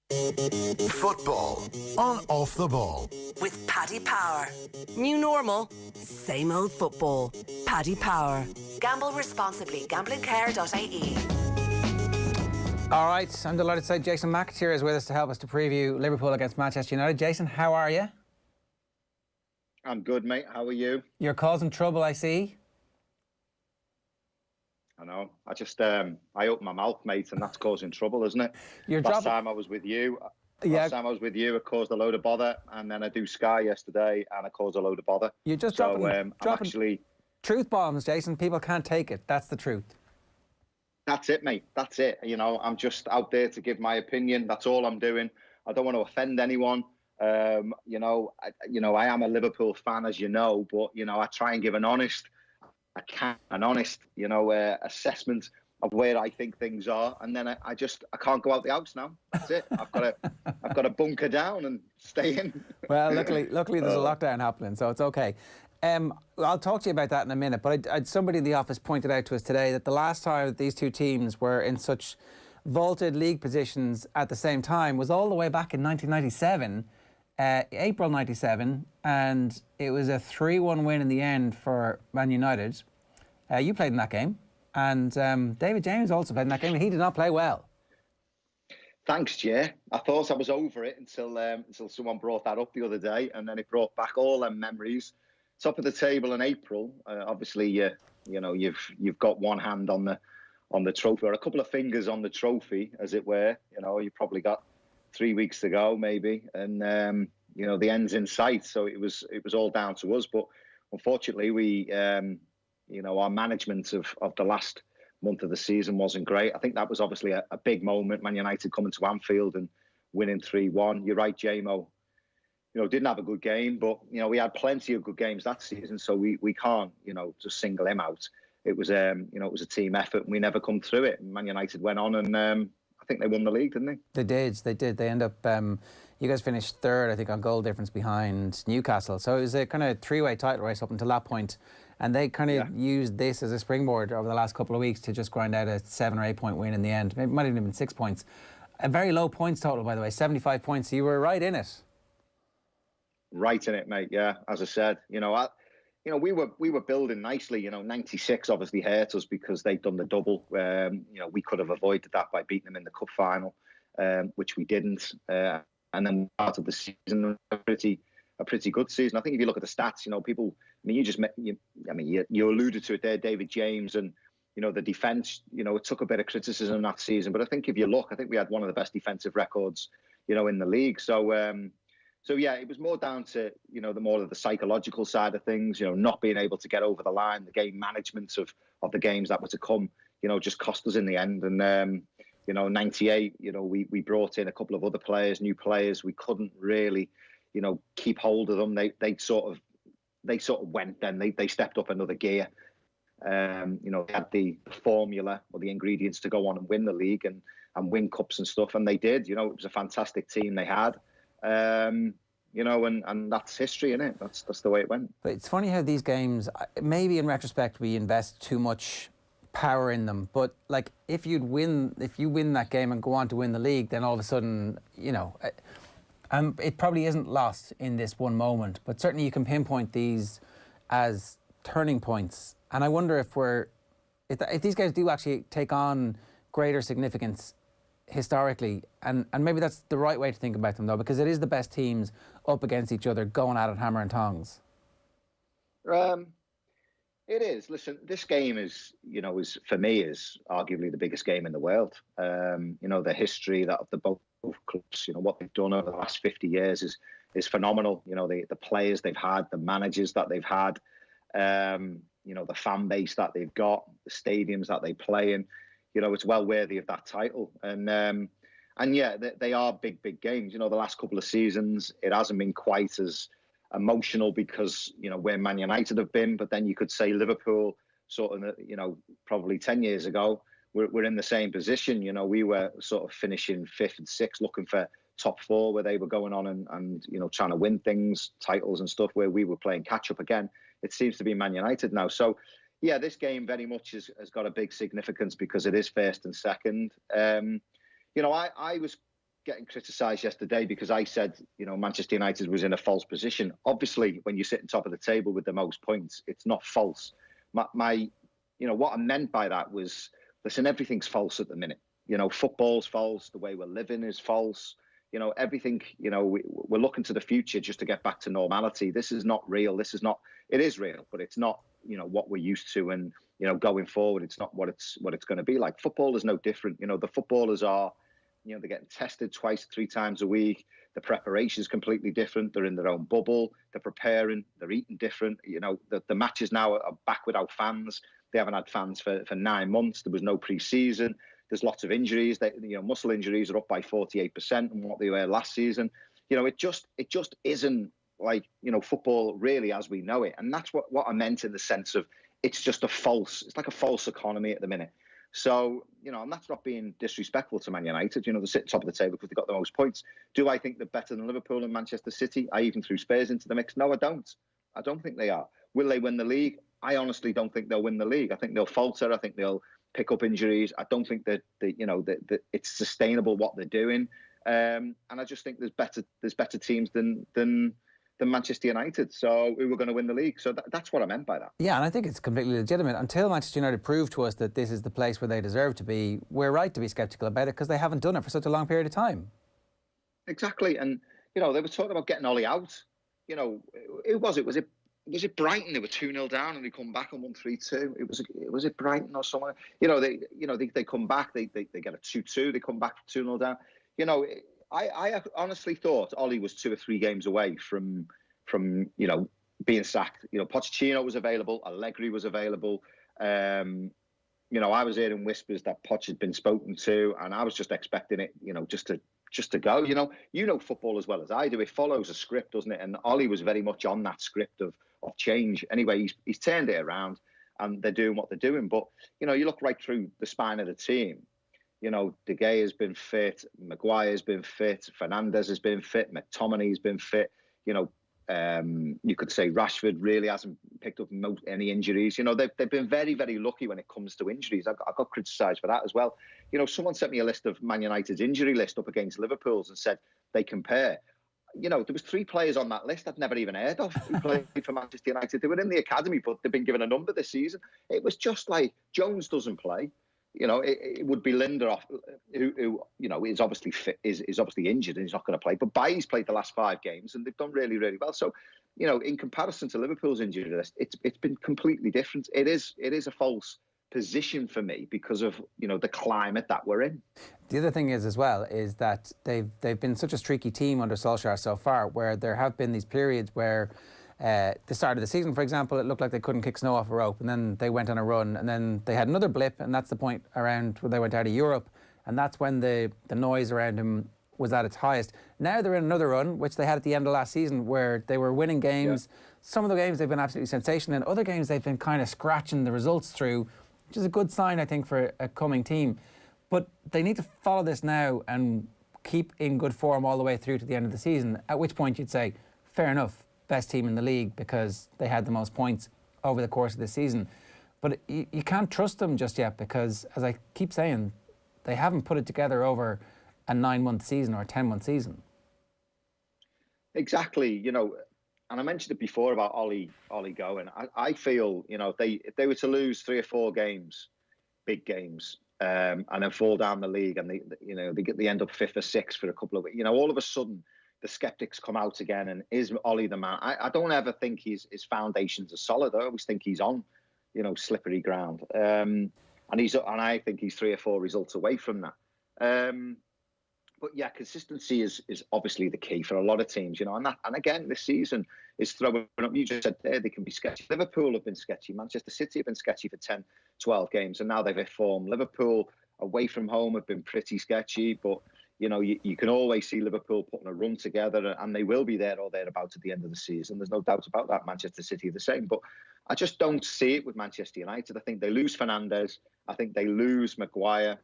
Football on Off the Ball. With Paddy Power. New normal, same old football. Paddy Power. Gamble responsibly. Gamblingcare.ie. All right, I'm delighted to say Jason McATEER is with us to help us to preview Liverpool against Manchester United. Jason, how are you? I'm good, mate. How are you? You're causing trouble, I see. I know. I just I open my mouth, mate, and that's causing trouble, isn't it? Last time I was with you, it caused a load of bother, and then I do Sky yesterday, and it caused a load of bother. You're just dropping truth bombs, Jason. People can't take it. That's the truth. That's it, mate. That's it. You know, I'm just out there to give my opinion. That's all I'm doing. I don't want to offend anyone. I am a Liverpool fan, as you know, but I try and give an honest assessment of where I think things are, and then I can't go out the house now. That's it. I've got to bunker down and stay in. Well, luckily there's a lockdown happening, so it's okay. I'll talk to you about that in a minute, but somebody in the office pointed out to us today that the last time that these two teams were in such vaulted league positions at the same time was all the way back in 1997, April 97, and it was a 3-1 win in the end for Man United. You played in that game, and David James also played in that game, and he did not play well. Thanks, Jay. I thought I was over it until someone brought that up the other day, and then it brought back all them memories. Top of the table in April. Obviously, you've got one hand on the trophy, or a couple of fingers on the trophy, as it were. You probably got 3 weeks to go, maybe, and the end's in sight. So it was all down to us. But unfortunately, we, our management of the last month of the season wasn't great. I think that was obviously a big moment. Man United coming to Anfield and winning 3-1. You're right, JMO. Didn't have a good game, but we had plenty of good games that season, so we can't just single him out. It was it was a team effort, and we never come through it. Man United went on, and I think they won the league, didn't they? They did. They end up. You guys finished third, I think, on goal difference behind Newcastle. So it was a kind of three-way title race up until that point, and they kind of used this as a springboard over the last couple of weeks to just grind out a 7 or 8 point win in the end. Maybe it might have even been 6 points. A very low points total, by the way, 75 points. So you were right in it. Right in it, mate. Yeah, as I said, we were building nicely. 96 obviously hurt us because they'd done the double. We could have avoided that by beating them in the cup final, which we didn't. And then part of the season, a pretty good season. I think if you look at the stats, people. You alluded to it there, David James, and the defence. It took a bit of criticism that season, but I think if you look, I think we had one of the best defensive records, in the league. So yeah, it was more down to the psychological side of things. Not being able to get over the line, the game management of the games that were to come. Just cost us in the end. And 98. We brought in a couple of other players, new players. We couldn't really, keep hold of them. They sort of went. Then they stepped up another gear. They had the formula or the ingredients to go on and win the league and win cups and stuff, and they did. It was a fantastic team they had. And that's history, isn't it? That's the way it went. But it's funny how these games, maybe in retrospect, we invest too much power in them. But like, if you win that game and go on to win the league, then all of a sudden, it probably isn't lost in this one moment. But certainly, you can pinpoint these as turning points. And I wonder if these guys do actually take on greater significance historically, and maybe that's the right way to think about them, though, because it is the best teams up against each other going at it hammer and tongs. It is. Listen, this game is for me is arguably the biggest game in the world. The history of the both clubs, what they've done over the last 50 years is phenomenal. The players they've had, the managers that they've had, the fan base that they've got, the stadiums that they play in. It's well worthy of that title. And yeah, they are big games. The last couple of seasons, it hasn't been quite as emotional because, where Man United have been. But then you could say Liverpool sort of, probably 10 years ago, we're in the same position. We were sort of finishing 5th and 6th, looking for top 4, where they were going on and trying to win things, titles and stuff, where we were playing catch up again. It seems to be Man United now. So, yeah, this game very much has got a big significance because it is first and second. I was getting criticised yesterday because I said, Manchester United was in a false position. Obviously, when you sit on top of the table with the most points, it's not false. What I meant by that was, listen, everything's false at the minute. Football's false. The way we're living is false. Everything, we're looking to the future just to get back to normality. This is not real. It is real, but it's not, what we're used to. And, going forward, it's not what it's going to be like. Football is no different. The footballers are, they're getting tested 2-3 times a week. The preparation is completely different. They're in their own bubble. They're preparing. They're eating different. The matches now are back without fans. They haven't had fans for 9 months. There was no pre-season. There's lots of injuries. Muscle injuries are up by 48% on what they were last season. It just isn't like, football really as we know it. And that's what I meant in the sense of it's like a false economy at the minute. So, and that's not being disrespectful to Man United. They're sitting top of the table because they've got the most points. Do I think they're better than Liverpool and Manchester City? I even threw Spurs into the mix. No, I don't. I don't think they are. Will they win the league? I honestly don't think they'll win the league. I think they'll falter. I think they'll pick up injuries. I don't think that it's sustainable what they're doing. And I just think there's better teams than Manchester United. So we were going to win the league. So that's what I meant by that. Yeah, and I think it's completely legitimate. Until Manchester United prove to us that this is the place where they deserve to be, we're right to be sceptical about it because they haven't done it for such a long period of time. Exactly. And, they were talking about getting Ollie out. Who was it? Was it Brighton? They were 2-0 down and they come back and won 3-2. Was it Brighton or someone? They come back, they get a 2-2, they come back 2-0 down. I honestly thought Ollie was 2 or 3 games away from being sacked. Pochettino was available, Allegri was available. I was hearing whispers that Poch had been spoken to, and I was just expecting it, just to go. Football as well as I do. It follows a script, doesn't it? And Ollie was very much on that script of change. Anyway, he's turned it around, and they're doing what they're doing. But you look right through the spine of the team. De Gea has been fit, Maguire's been fit, Fernandes has been fit, McTominay's been fit. You could say Rashford really hasn't picked up any injuries. They've been very, very lucky when it comes to injuries. I got criticised for that as well. Someone sent me a list of Man United's injury list up against Liverpool's and said they compare. There was 3 players on that list I'd never even heard of who played for Manchester United. They were in the academy, but they've been given a number this season. It was just like Jones doesn't play. It would be Lindelof, who is obviously fit, is obviously injured and he's not going to play. But Bailly's played the last 5 games and they've done really, really well. So, in comparison to Liverpool's injury list, it's been completely different. It is a false position for me because of the climate that we're in. The other thing is as well is that they've been such a streaky team under Solskjaer so far, where there have been these periods where. The start of the season, for example, it looked like they couldn't kick snow off a rope, and then they went on a run, and then they had another blip, and that's the point around when they went out of Europe, and that's when the noise around him was at its highest. Now they're in another run, which they had at the end of last season, where they were winning games. Yeah. Some of the games they've been absolutely sensational, and other games they've been kind of scratching the results through, which is a good sign, I think, for a coming team. But they need to follow this now and keep in good form all the way through to the end of the season, at which point you'd say, fair enough, best team in the league because they had the most points over the course of the season. But you can't trust them just yet because, as I keep saying, they haven't put it together over a 9-month season or a 10-month season. Exactly, and I mentioned it before about Ollie going. I feel, if they were to lose 3 or 4 games, big games, and then fall down the league and they end up 5th or 6th for a couple of weeks, all of a sudden, the skeptics come out again, and is Ollie the man? I don't ever think his foundations are solid. I always think he's on, slippery ground. And I think he's 3 or 4 results away from that. But yeah, consistency is obviously the key for a lot of teams, and again, this season is throwing up. You just said there they can be sketchy. Liverpool have been sketchy. Manchester City have been sketchy for 10, 12 games, and now they've hit form. Liverpool away from home have been pretty sketchy, but you can always see Liverpool putting a run together, and they will be there or thereabouts at the end of the season. There's no doubt about that. Manchester City are the same. But I just don't see it with Manchester United. I think they lose Fernandes. I think they lose Maguire.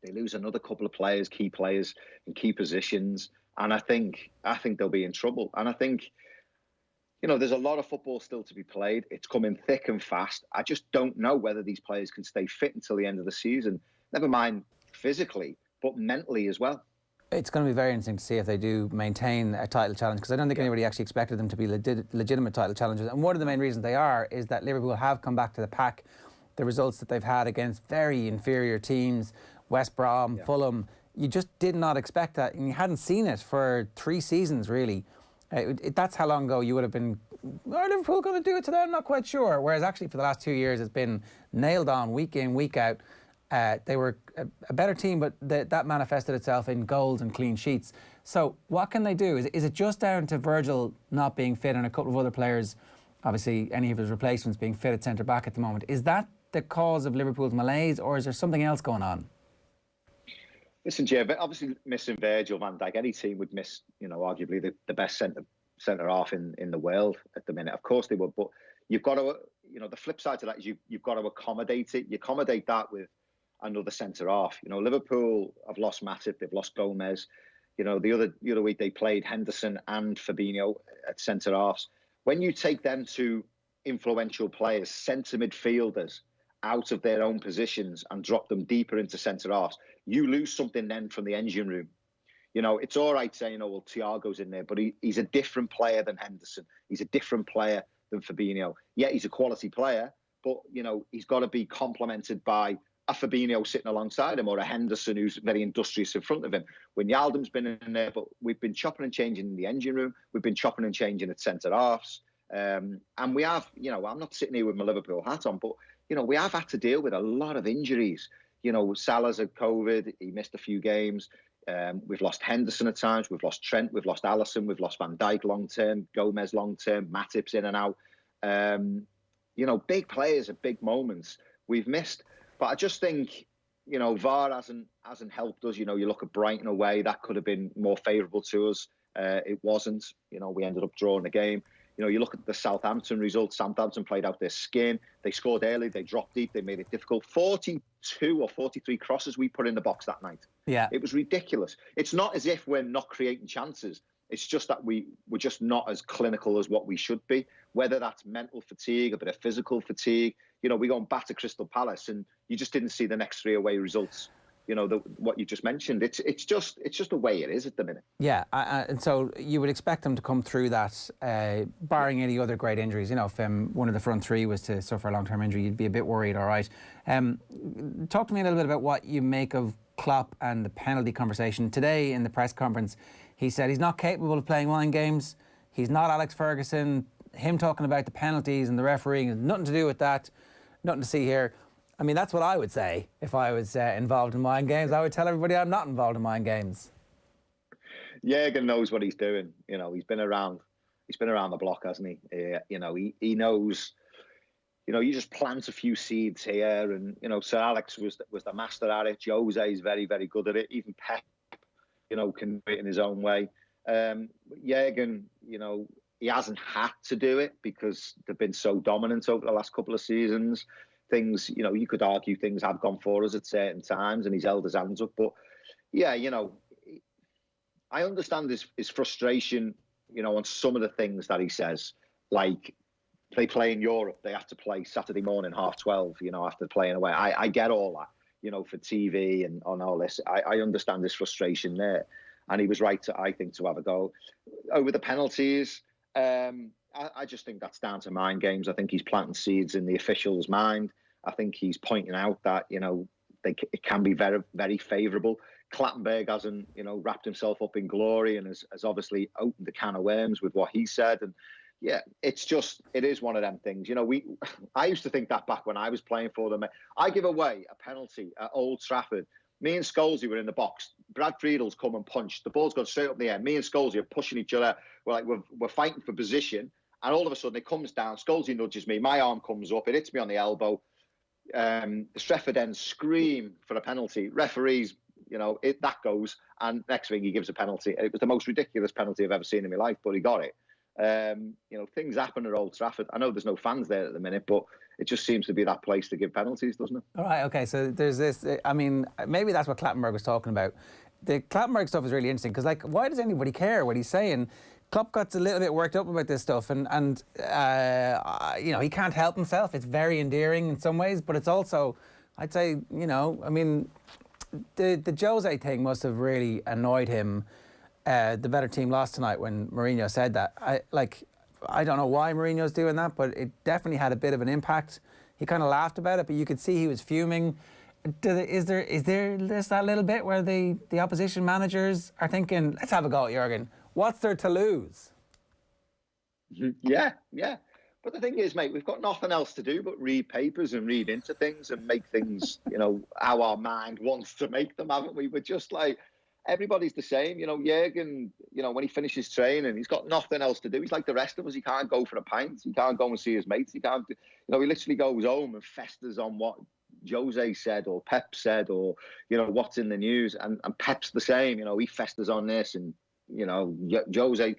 They lose another couple of players, key players in key positions. And I think they'll be in trouble. And I think, there's a lot of football still to be played. It's coming thick and fast. I just don't know whether these players can stay fit until the end of the season. Never mind physically, but mentally as well. It's going to be very interesting to see if they do maintain a title challenge, because I don't think anybody actually expected them to be legitimate title challengers. And one of the main reasons they are is that Liverpool have come back to the pack. The results that they've had against very inferior teams, West Brom, Fulham, you just did not expect that, and you hadn't seen it for 3 seasons, really. That's how long ago you would have been, are Liverpool going to do it today? I'm not quite sure. Whereas actually for the last 2 years, it's been nailed on week in, week out. They were a better team, but that manifested itself in goals and clean sheets. So what can they do? Is it just down to Virgil not being fit and a couple of other players, obviously any of his replacements being fit at centre-back at the moment? Is that the cause of Liverpool's malaise, or is there something else going on? Listen, Jay, but obviously missing Virgil van Dijk, any team would miss, arguably the best centre half in the world at the minute. Of course they would, but you've got to, the flip side to that is you've got to accommodate it. You accommodate that with another centre half. Liverpool have lost Matip, they've lost Gomez. The other week they played Henderson and Fabinho at centre halves. When you take them to influential players, centre midfielders, out of their own positions and drop them deeper into centre halves, you lose something then from the engine room. It's all right saying, Thiago's in there, but he's a different player than Henderson. He's a different player than Fabinho. Yeah, he's a quality player, but, he's got to be complemented by a Fabinho sitting alongside him or a Henderson who's very industrious in front of him. When Yaldum's been in there, but we've been chopping and changing in the engine room. We've been chopping and changing at centre halves. And we have, I'm not sitting here with my Liverpool hat on, but, we have had to deal with a lot of injuries. Salah's had COVID. He missed a few games. We've lost Henderson at times. We've lost Trent. We've lost Alisson. We've lost Van Dijk long-term. Gomez long-term. Matip's in and out. Big players at big moments we've missed. But I just think, VAR hasn't helped us. You look at Brighton away. That could have been more favourable to us. It wasn't. We ended up drawing the game. You look at the Southampton results. Southampton played out their skin. They scored early. They dropped deep. They made it difficult. 42 or 43 crosses we put in the box that night. Yeah, it was ridiculous. It's not as if we're not creating chances. It's just that we're just not as clinical as what we should be. Whether that's mental fatigue, a bit of physical fatigue. We go and batter Crystal Palace, and you just didn't see the next 3 away results. What you just mentioned. It's just the way it is at the minute. Yeah, and so you would expect them to come through that, barring any other great injuries. If one of the front 3 was to suffer a long-term injury, you'd be a bit worried, all right. Talk to me a little bit about what you make of Klopp and the penalty conversation. Today in the press conference, he said he's not capable of playing mind games. He's not Alex Ferguson. Him talking about the penalties and the refereeing has nothing to do with that. Nothing to see here. I mean, that's what I would say if I was involved in mind games. I would tell everybody I'm not involved in mind games. Jürgen knows what he's doing. He's been around the block, hasn't he? He knows. You just plant a few seeds here, and Sir Alex was the master at it. Jose is very, very good at it. Even Pep, can do it in his own way. Jürgen, he hasn't had to do it because they've been so dominant over the last couple of seasons. Things, you could argue things have gone for us at certain times, and he's held his hands up. But yeah, I understand his frustration, on some of the things that he says. Like, they play in Europe, they have to play Saturday morning, 12:30, after playing away. I get all that, for TV and on all this. I understand his frustration there. And he was right, I think, to have a go. Over the penalties, I just think that's down to mind games. I think he's planting seeds in the official's mind. I think he's pointing out that, it can be very, very favourable. Clattenburg hasn't, wrapped himself up in glory and has obviously opened the can of worms with what he said. And yeah, it is one of them things. I used to think that back when I was playing for them. I give away a penalty at Old Trafford. Me and Scholesy were in the box. Brad Friedel's come and punched. The ball's gone straight up in the air. Me and Scholesy are pushing each other. We're fighting for position. And all of a sudden it comes down. Scholesy nudges me. My arm comes up. It hits me on the elbow. The Stretford ends scream for a penalty. Referees, that goes. And next thing he gives a penalty. It was the most ridiculous penalty I've ever seen in my life, but he got it. Things happen at Old Trafford. I know there's no fans there at the minute, but it just seems to be that place to give penalties, doesn't it? All right, okay, so there's this, I mean, maybe that's what Clattenburg was talking about. The Clattenburg stuff is really interesting, because, why does anybody care what he's saying? Klopp got a little bit worked up about this stuff, and he can't help himself. It's very endearing in some ways, but it's also, I'd say, the Jose thing must have really annoyed him. The better team lost tonight when Mourinho said that. I don't know why Mourinho's doing that, but it definitely had a bit of an impact. He kind of laughed about it, but you could see he was fuming. Is there just that little bit where the opposition managers are thinking, let's have a go at Jurgen. What's there to lose? Yeah. But the thing is, mate, we've got nothing else to do but read papers and read into things and make things, how our mind wants to make them, haven't we? We're just like, everybody's the same. Jurgen, when he finishes training, he's got nothing else to do. He's like the rest of us. He can't go for a pint. He can't go and see his mates. He can't, he literally goes home and festers on what Jose said or Pep said or, what's in the news. And Pep's the same. He festers on this and, Jose...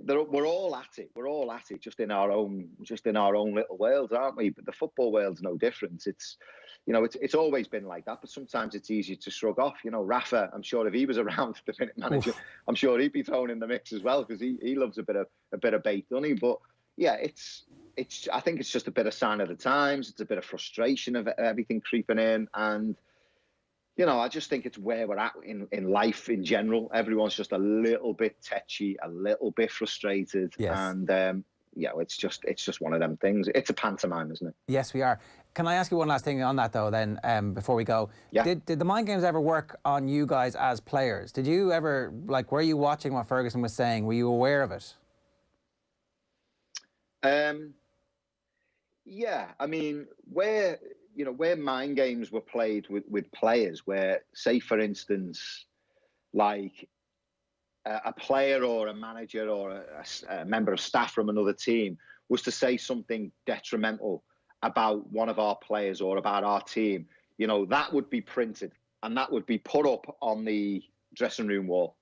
we're all at it. We're all at it, just in our own little worlds, aren't we? But the football world's no different. It's always been like that. But sometimes it's easier to shrug off. Rafa, I'm sure if he was around the minute manager, I'm sure he'd be thrown in the mix as well because he loves a bit of bait, doesn't he? But yeah, I think it's just a bit of sign of the times. It's a bit of frustration of everything creeping in and. I just think it's where we're at in life in general. Everyone's just a little bit tetchy, a little bit frustrated. Yes. And, it's just one of them things. It's a pantomime, isn't it? Yes, we are. Can I ask you one last thing on that, though, then, before we go? Yeah. Did the mind games ever work on you guys as players? Did you ever, were you watching what Ferguson was saying? Were you aware of it? Yeah, I mean, where mind games were played with players, where, say, for instance, like a player or a manager or a member of staff from another team was to say something detrimental about one of our players or about our team, that would be printed and that would be put up on the dressing room wall.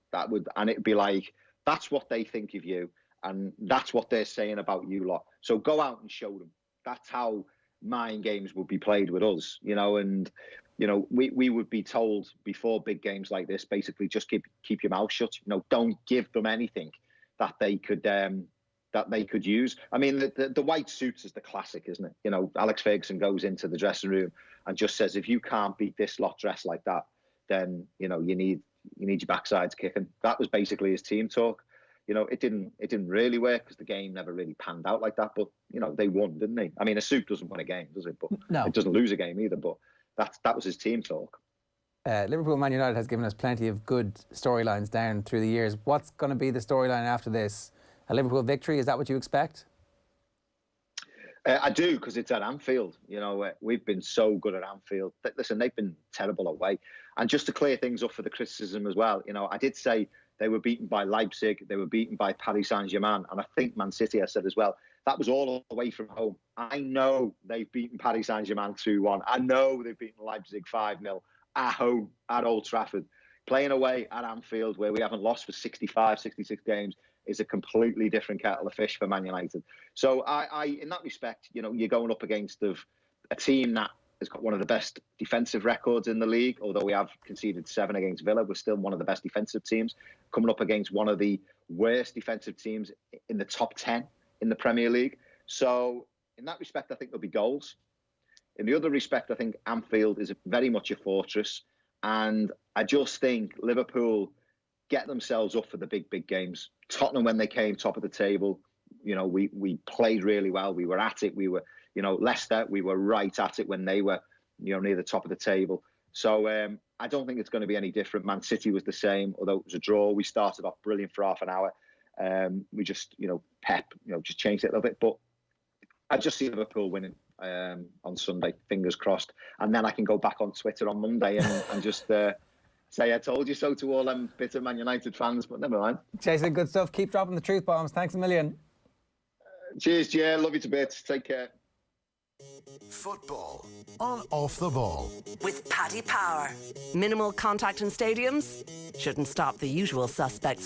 And it'd be like, that's what they think of you and that's what they're saying about you lot. So go out and show them. That's how mind games would be played with us, and we would be told before big games like this, basically just keep your mouth shut. Don't give them anything that they could use. I mean, the white suits is the classic, isn't it? Alex Ferguson goes into the dressing room and just says, if you can't beat this lot dressed like that, then you need your backsides kicking. That was basically his team talk. It didn't really work because the game never really panned out like that. But they won, didn't they? I mean, a suit doesn't win a game, does it? But no. It doesn't lose a game either. But that was his team talk. Liverpool Man United has given us plenty of good storylines down through the years. What's going to be the storyline after this? A Liverpool victory? Is that what you expect? I do, because it's at Anfield. We've been so good at Anfield. Listen, they've been terrible away. And just to clear things up for the criticism as well, I did say they were beaten by Leipzig, they were beaten by Paris Saint-Germain, and I think Man City, I said as well, that was all away from home. I know they've beaten Paris Saint-Germain 2-1. I know they've beaten Leipzig 5-0 at home, at Old Trafford. Playing away at Anfield, where we haven't lost for 65, 66 games, is a completely different kettle of fish for Man United. So I in that respect, you're going up against a team that has got one of the best defensive records in the league. Although we have conceded 7 against Villa, we're still one of the best defensive teams. Coming up against one of the worst defensive teams in the top 10 in the Premier League. So in that respect, I think there'll be goals. In the other respect, I think Anfield is very much a fortress. And I just think Liverpool get themselves up for the big games. Tottenham, when they came top of the table, we played really well. We were at it. We were, Leicester, we were right at it when they were, near the top of the table. So I don't think it's going to be any different. Man City was the same, although it was a draw. We started off brilliant for half an hour. We just, Pep, just changed it a little bit. But I just see Liverpool winning on Sunday, fingers crossed. And then I can go back on Twitter on Monday and just say I told you so to all them bitter Man United fans, but never mind. Jason, good stuff. Keep dropping the truth bombs. Thanks a million. Cheers, Jay. Love you to bits. Take care. Football on Off the Ball. With Paddy Power. Minimal contact in stadiums shouldn't stop the usual suspects